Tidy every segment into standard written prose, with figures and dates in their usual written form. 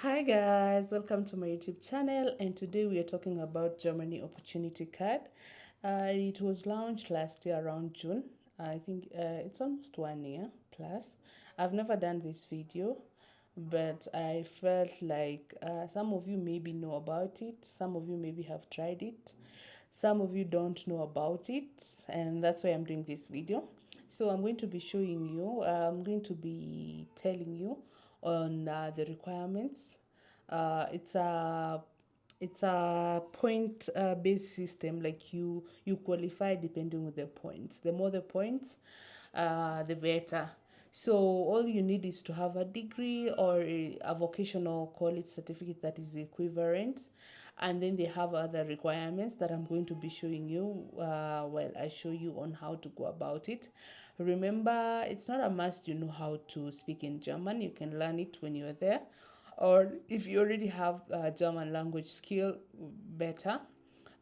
Hi guys, welcome to my YouTube channel, and today we are talking about Germany Opportunity Card. It was launched last year around June. I think it's almost 1 year plus. I've never done this video, but I felt like some of you maybe know about it, some of you maybe have tried it, some of you don't know about it, and that's why I'm doing this video. So I'm going to be showing you, I'm going to be telling you on the requirements. It's a point based system. Like you qualify depending on the points. The more the points, the better. So all you need is to have a degree or a vocational college certificate that is equivalent, and then they have other requirements that I'm going to be showing you while I show you on how to go about it. Remember, it's not a must you know how to speak in German. You can learn it when you're there, or if you already have German language skill, better.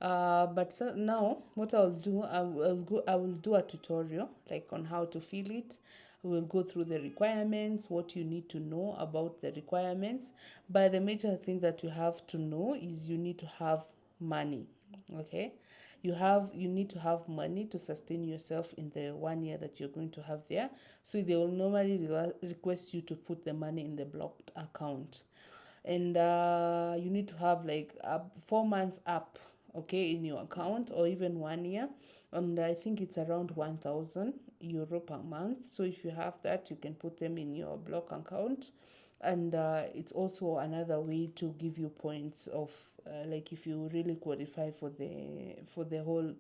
But so now what I'll do, I will do a tutorial like on how to fill it. We'll go through the requirements, what you need to know about the requirements. But the major thing that you have to know is you need to have money. Okay, you need to have money to sustain yourself in the 1 year that you're going to have there. So they will normally request you to put the money in the blocked account, and you need to have like 4 months up, okay, in your account, or even 1 year. And I think it's around 1,000 euro per month. So if you have that, you can put them in your block account. And it's also another way to give you points of like if you really qualify for the whole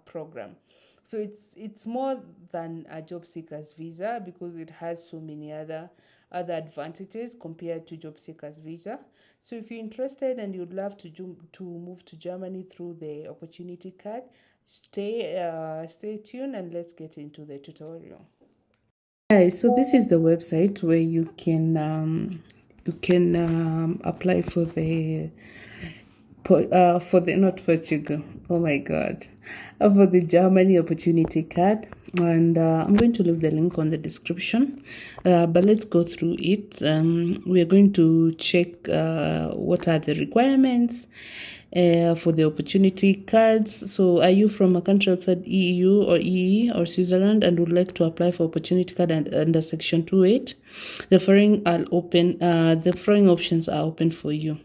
program. So it's more than a job seekers visa, because it has so many other advantages compared to job seekers visa. So if you're interested and you'd love to move to Germany through the opportunity card, stay tuned and let's get into the tutorial. Guys, so this is the website where you can apply for the not Portugal. Oh my God, for the Germany Opportunity Card, and I'm going to leave the link on the description. But let's go through it. We are going to check what are the requirements for the opportunity cards. So are you from a country outside EU or EE or Switzerland and would like to apply for opportunity card under section 28? The following options are open for you.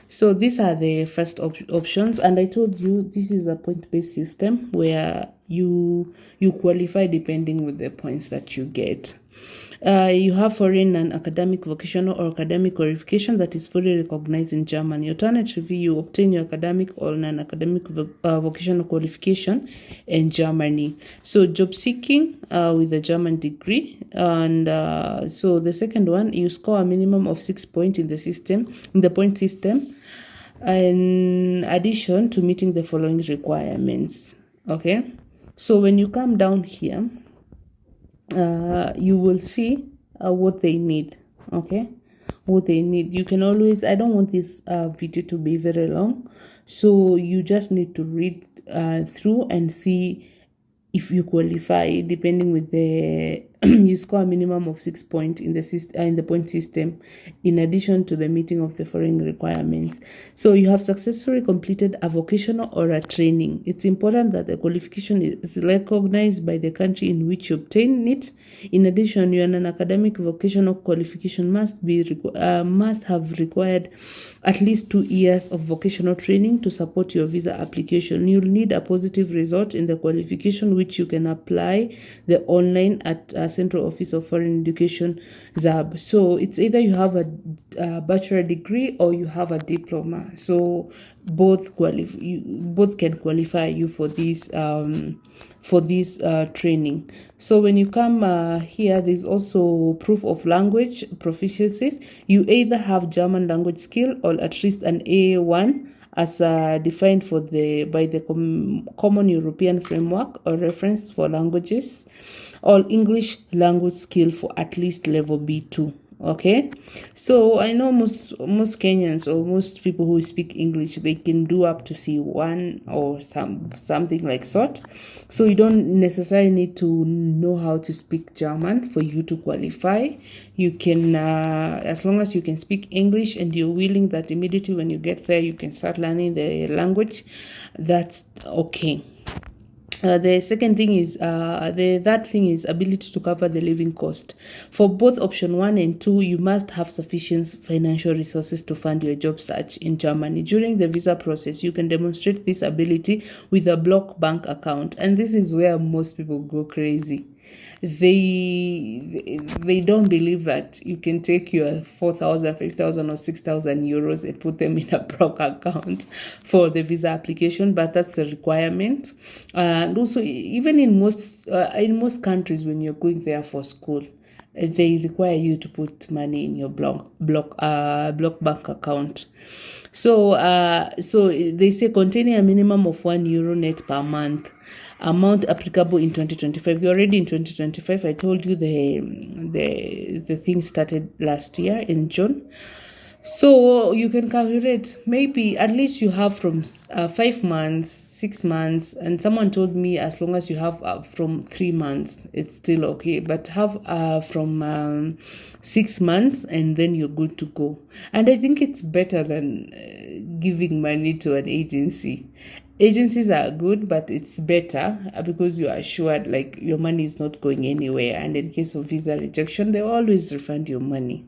So these are the first options, and I told you this is a point-based system where you qualify depending with the points that you get. You have foreign and academic vocational or academic qualification that is fully recognized in Germany. Alternatively, you obtain your academic or non-academic vocational qualification in Germany. So job seeking with a German degree. And so the second one, you score a minimum of 6 points in the point system, in addition to meeting the following requirements. Okay, so when you come down here, you will see what they need. Okay, what they need. You can always, I don't want this video to be very long, so you just need to read through and see if you qualify depending with the you score a minimum of 6 points in the point system, in addition to the meeting of the following requirements. So you have successfully completed a vocational or a training. It's important that the qualification is recognized by the country in which you obtain it. In addition, your non-academic vocational qualification must have required at least 2 years of vocational training to support your visa application. You'll need a positive result in the qualification, which you can apply the online at Central Office of Foreign Education ZAB. So it's either you have a bachelor degree or you have a diploma. So both can qualify you for this training. So when you come here, there's also proof of language proficiencies. You either have German language skill or at least an A1 as defined by the Common European Framework or Reference for Languages, or English language skill for at least level B2. Okay, so I know most Kenyans or most people who speak English, they can do up to C1 or something like sort. So you don't necessarily need to know how to speak German for you to qualify. You can, as long as you can speak English and you're willing that immediately when you get there you can start learning the language, that's okay. The second thing is that thing is ability to cover the living cost. For both option 1 and 2, you must have sufficient financial resources to fund your job search in Germany. During the visa process, you can demonstrate this ability with a block bank account, and this is where most people go crazy. They don't believe that you can take your 4,000, 5,000 or 6,000 euros and put them in a block account for the visa application, but that's the requirement. And also, even in most countries, when you're going there for school, they require you to put money in your block bank account. So they say containing a minimum of €1 net per month. Amount applicable in 2025. You're already in 2025. I told you the thing started last year in June. So you can calculate, maybe at least you have from 5 months, 6 months, and someone told me as long as you have from 3 months, it's still okay. But have from 6 months, and then you're good to go. And I think it's better than giving money to an agency. Agencies are good, but it's better because you are assured like your money is not going anywhere, and in case of visa rejection, they always refund your money,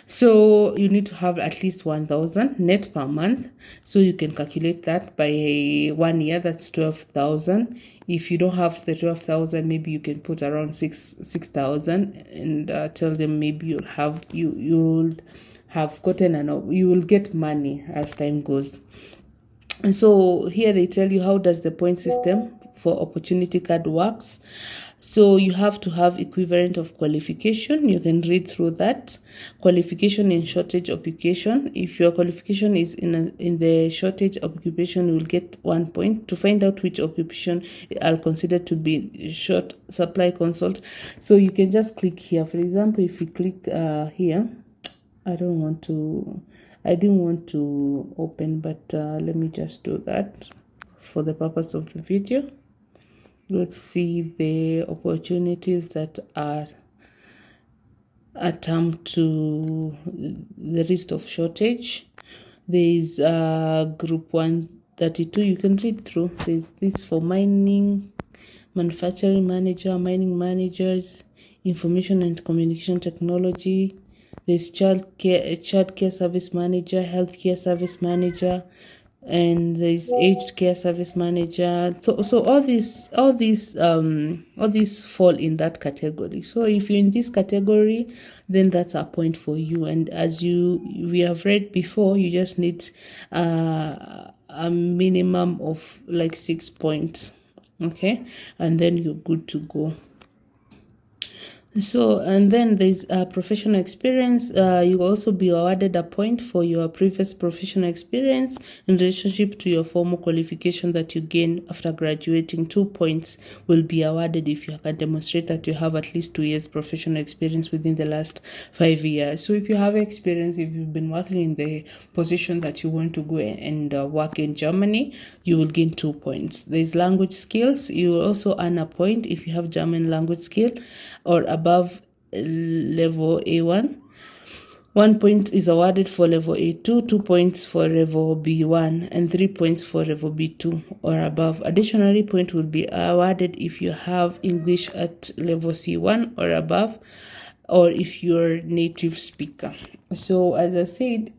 So you need to have at least 1,000 net per month. So you can calculate that by 1 year, that's 12,000. If you don't have the 12,000, maybe you can put around 6,000 and tell them maybe you'll have gotten you will get money as time goes. And so here they tell you how does the point system for opportunity card works. So you have to have equivalent of qualification. You can read through that. Qualification in shortage occupation. If your qualification is in the shortage occupation, you will get 1 point. To find out which occupation I'll consider to be short supply consult. So you can just click here. For example, if you click here, I didn't want to open, but let me just do that for the purpose of the video. Let's see the opportunities that are attempt to the list of shortage. There is group 132. You can read through. There's this for mining, manufacturing manager, mining managers, information and communication technology. There's child care service manager, healthcare service manager, and there's aged care service manager. So all these fall in that category. So if you're in this category, then that's a point for you. And as we have read before, you just need a minimum of like 6 points, okay, and then you're good to go. So, and then there's professional experience. You will also be awarded a point for your previous professional experience in relationship to your formal qualification that you gain after graduating. 2 points will be awarded if you can demonstrate that you have at least 2 years professional experience within the last 5 years. So if you have experience, if you've been working in the position that you want to go and work in Germany, you will gain 2 points. There's language skills. You will also earn a point if you have German language skill or above level A1. 1 point is awarded for level A2, 2 points for level B1, and 3 points for level B2 or above. Additionally, point will be awarded if you have English at level C1 or above, or if you're a native speaker. So as I said,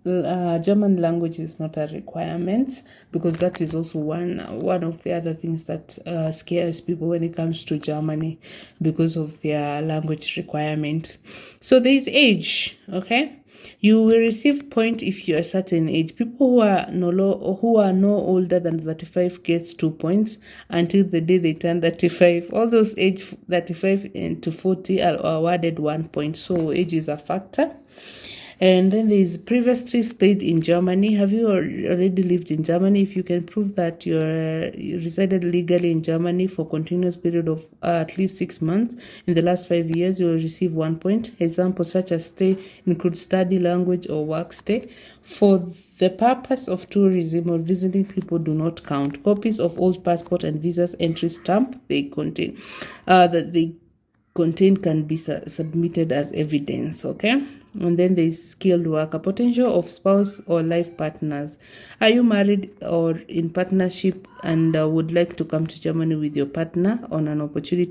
German language is not a requirement, because that is also one of the other things that scares people when it comes to Germany, because of their language requirement. So there is age, okay? You will receive point if you're a certain age. People who are no older than 35 gets 2 points until the day they turn 35. All those age 35 to 40 are awarded 1 point. So age is a factor. And then there is previously stayed in Germany. Have you already lived in Germany? If you can prove that you resided legally in Germany for continuous period of at least 6 months in the last 5 years, you will receive 1 point. Examples such as stay include study, language, or work stay. For the purpose of tourism or visiting, people do not count. Copies of old passport and visas entry stamp they contain can be submitted as evidence. Okay. And then there is skilled worker. Potential of spouse or life partners. Are you married or in partnership and would like to come to Germany with your partner on an opportunity